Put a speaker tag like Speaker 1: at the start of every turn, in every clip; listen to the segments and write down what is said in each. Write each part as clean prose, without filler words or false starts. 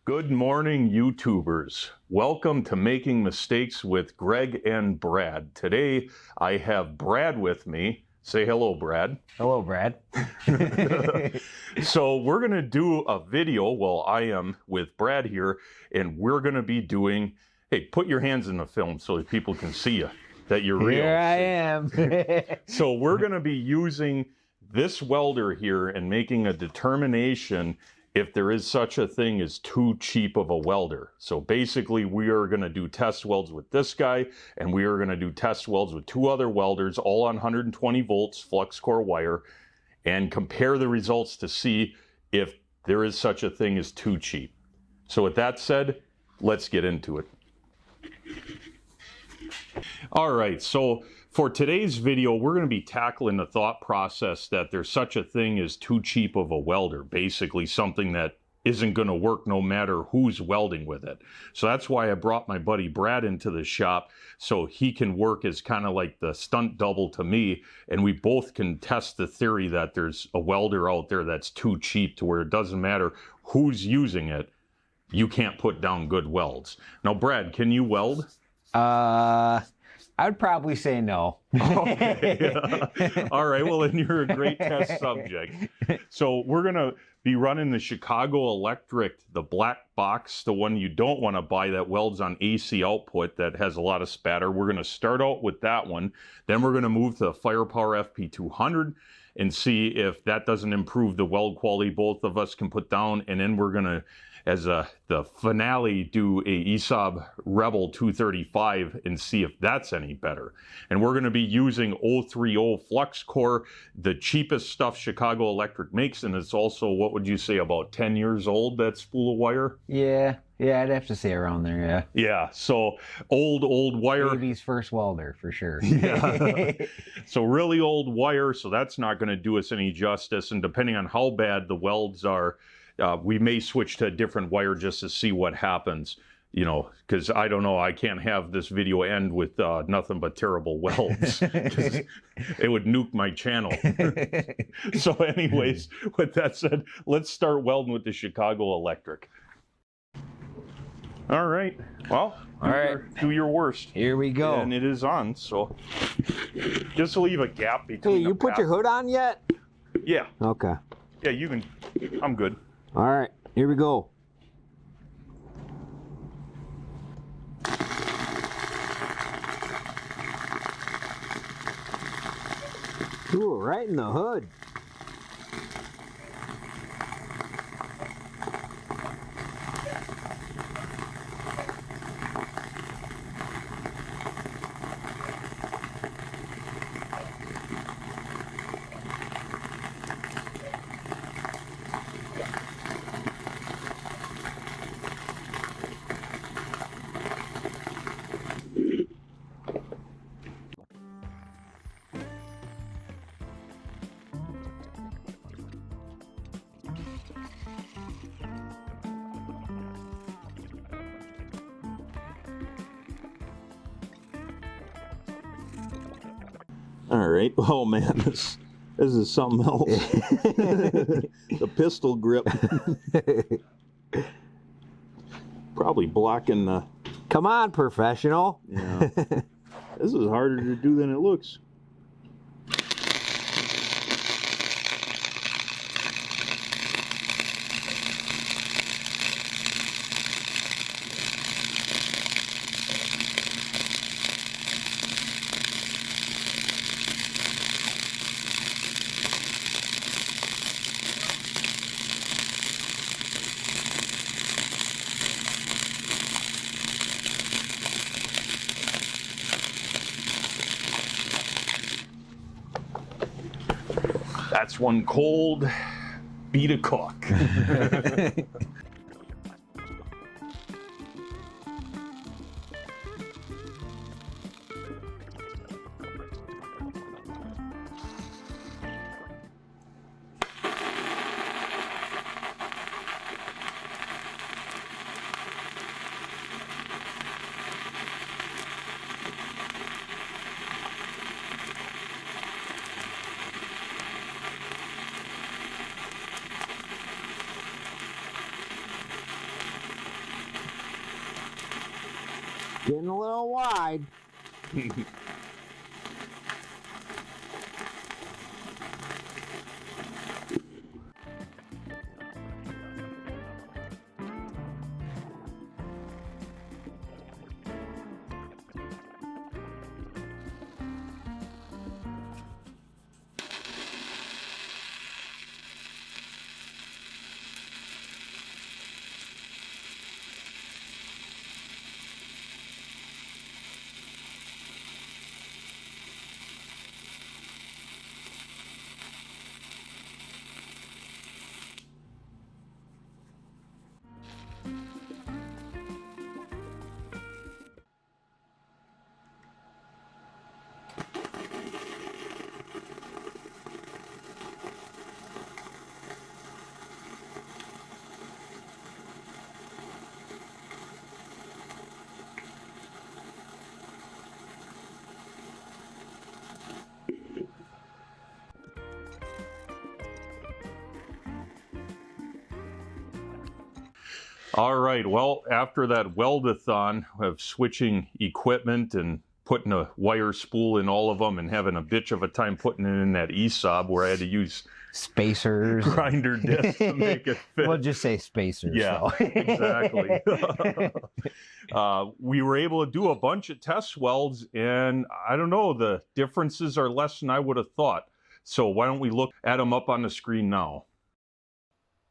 Speaker 1: Good morning, YouTubers. Welcome to Making Mistakes with Greg and Brad. Today, I have Brad with me. Say hello, Brad.
Speaker 2: Hello, Brad.
Speaker 1: So we're going to do a video, well, I am with Brad here, and we're going to be doing, hey, put your hands in the film so that people can see you, that you're real.
Speaker 2: Here I am.
Speaker 1: So we're going to be using this welder here and making a determination if there is such a thing as too cheap of a welder. So basically we are going to do test welds with this guy, and we are going to do test welds with two other welders, all on 120 volts flux core wire, and compare the results to see if there is such a thing as too cheap. So with that said, let's get into it. All right, so for today's video, we're going to be tackling the thought process that there's such a thing as too cheap of a welder, basically something that isn't going to work no matter who's welding with it. So that's why I brought my buddy Brad into the shop, so he can work as kind of like the stunt double to me, and we both can test the theory that there's a welder out there that's too cheap to where it doesn't matter who's using it, you can't put down good welds. Now, Brad, can you weld?
Speaker 2: I would probably say no.
Speaker 1: Okay. Yeah. All right, well then you're a great test subject. So we're going to be running the Chicago Electric, the black box, the one you don't want to buy that welds on AC output that has a lot of spatter. We're going to start out with that one. Then we're going to move to the Firepower FP200 and see if that doesn't improve the weld quality both of us can put down. And then we're going to, as the finale, do a ESAB Rebel 235 and see if that's any better. And we're going to be using 030 flux core, the cheapest stuff Chicago Electric makes, and it's also, what would you say, about 10 years old, that spool of wire?
Speaker 2: Yeah, I'd have to say around there, yeah.
Speaker 1: Yeah, so old wire.
Speaker 2: Baby's first welder, for sure.
Speaker 1: Yeah. So really old wire, so that's not going to do us any justice, and depending on how bad the welds are, we may switch to a different wire just to see what happens, you know, because I don't know, I can't have this video end with nothing but terrible welds. It would nuke my channel. So anyways, with that said, let's start welding with the Chicago Electric. All right, well, do your worst.
Speaker 2: Here we go.
Speaker 1: And it is on, so just to leave a gap between.
Speaker 2: Hey, you put your hood on yet?
Speaker 1: Yeah.
Speaker 2: Okay.
Speaker 1: Yeah, you can, I'm good.
Speaker 2: All right, here we go. Ooh, right in the hood.
Speaker 1: All right. Oh man, this is something else. The pistol grip. Probably blocking the.
Speaker 2: Come on, professional.
Speaker 1: Yeah. This is harder to do than it looks. That's one cold beat a cook.
Speaker 2: Getting a little wide.
Speaker 1: All right, well, after that weldathon of switching equipment and putting a wire spool in all of them and having a bitch of a time putting it in that ESOB where I had to use
Speaker 2: Spacers.
Speaker 1: grinder discs to make it fit.
Speaker 2: We'll just say spacers.
Speaker 1: Yeah, exactly. We were able to do a bunch of test welds, and I don't know, the differences are less than I would have thought. So why don't we look at them up on the screen now?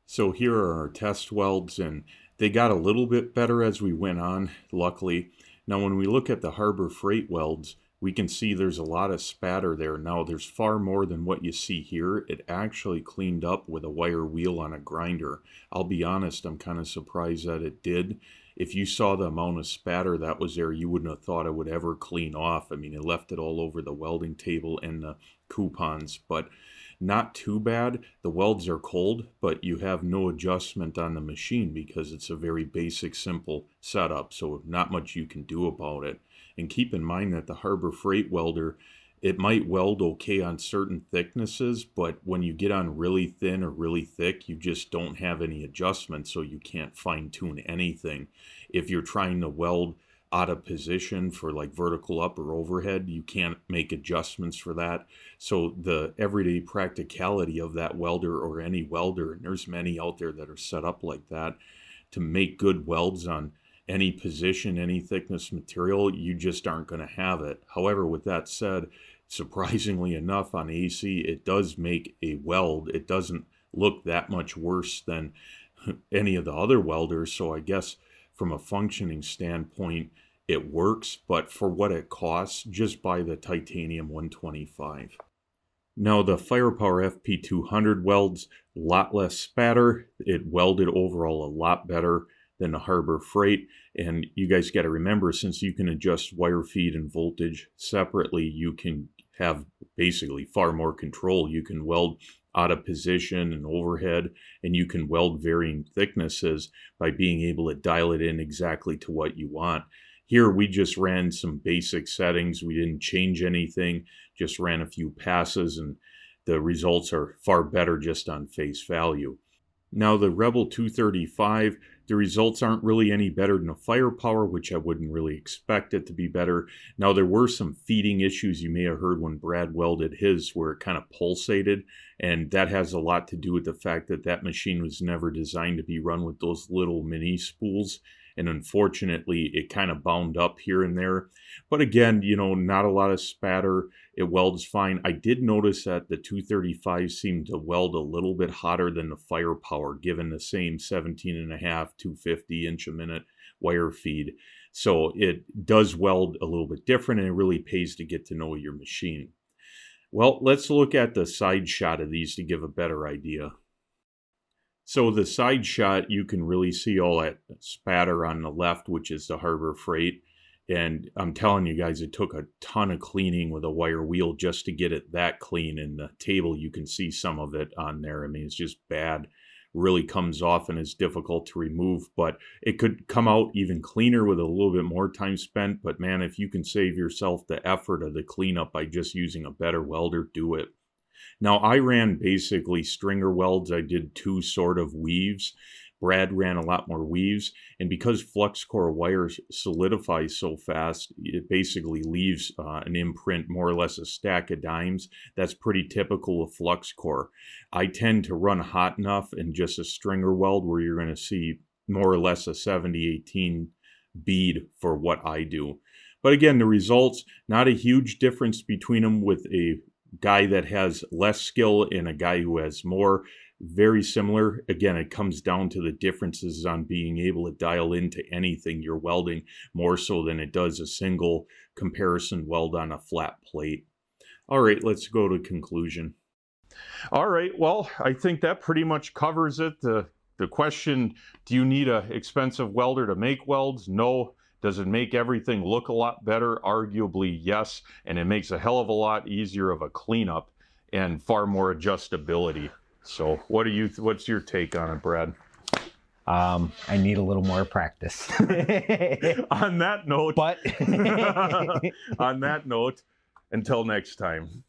Speaker 1: So here are our test welds, and they got a little bit better as we went on, luckily. Now when we look at the Harbor Freight welds, we can see there's a lot of spatter there. Now there's far more than what you see here. It actually cleaned up with a wire wheel on a grinder. I'll be honest, I'm kind of surprised that it did. If you saw the amount of spatter that was there, you wouldn't have thought it would ever clean off. I mean, it left it all over the welding table and the coupons, but not too bad. The welds are cold, but you have no adjustment on the machine because it's a very basic, simple setup, so not much you can do about it. And keep in mind that the Harbor Freight welder, it might weld okay on certain thicknesses, but when you get on really thin or really thick, you just don't have any adjustment, so you can't fine-tune anything. If you're trying to weld out of position for like vertical up or overhead, you can't make adjustments for that. So the everyday practicality of that welder, or any welder, and there's many out there that are set up like that, to make good welds on any position, any thickness material, you just aren't going to have it. However, with that said, surprisingly enough, on AC, it does make a weld. It doesn't look that much worse than any of the other welders, so I guess from a functioning standpoint, it works, but for what it costs, just buy the titanium 125. Now the Firepower FP200 welds a lot less spatter. It welded overall a lot better than the Harbor Freight, and you guys got to remember, since you can adjust wire feed and voltage separately, you can have basically far more control. You can weld out of position and overhead, and you can weld varying thicknesses by being able to dial it in exactly to what you want. Here we just ran some basic settings. We didn't change anything, just ran a few passes, and the results are far better just on face value. Now the Rebel 235, the results aren't really any better than the Firepower, which I wouldn't really expect it to be better. Now there were some feeding issues you may have heard when Brad welded his, where it kind of pulsated, and that has a lot to do with the fact that that machine was never designed to be run with those little mini spools, and unfortunately it kind of bound up here and there. But again, you know, not a lot of spatter. It welds fine. I did notice that the 235 seemed to weld a little bit hotter than the Firepower, given the same 17.5, 250 inch a minute wire feed. So it does weld a little bit different, and it really pays to get to know your machine. Well, let's look at the side shot of these to give a better idea. So the side shot, you can really see all that spatter on the left, which is the Harbor Freight. And I'm telling you guys, it took a ton of cleaning with a wire wheel just to get it that clean. And the table, you can see some of it on there. I mean, it's just bad. Really comes off and is difficult to remove, but it could come out even cleaner with a little bit more time spent. But man, if you can save yourself the effort of the cleanup by just using a better welder, do it. Now I ran basically stringer welds. I did 2 sort of weaves, Brad ran a lot more weaves, and because flux core wires solidify so fast, it basically leaves an imprint, more or less a stack of dimes. That's pretty typical of flux core. I tend to run hot enough in just a stringer weld where you're going to see more or less a 70-18 bead for what I do. But again, the results, not a huge difference between them with a guy that has less skill and a guy who has more. Very similar. Again, it comes down to the differences on being able to dial into anything you're welding more so than it does a single comparison weld on a flat plate. All right, let's go to conclusion. All right, well, I think that pretty much covers it. The question, do you need an expensive welder to make welds? No. Does it make everything look a lot better? Arguably, yes. And it makes a hell of a lot easier of a cleanup and far more adjustability. So what's your take on it, Brad?
Speaker 2: I need a little more practice.
Speaker 1: On that note,
Speaker 2: But
Speaker 1: on that note, until next time.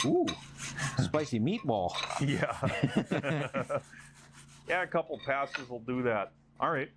Speaker 2: ooh, spicy meatball.
Speaker 1: Yeah. Yeah, a couple passes will do that. All right.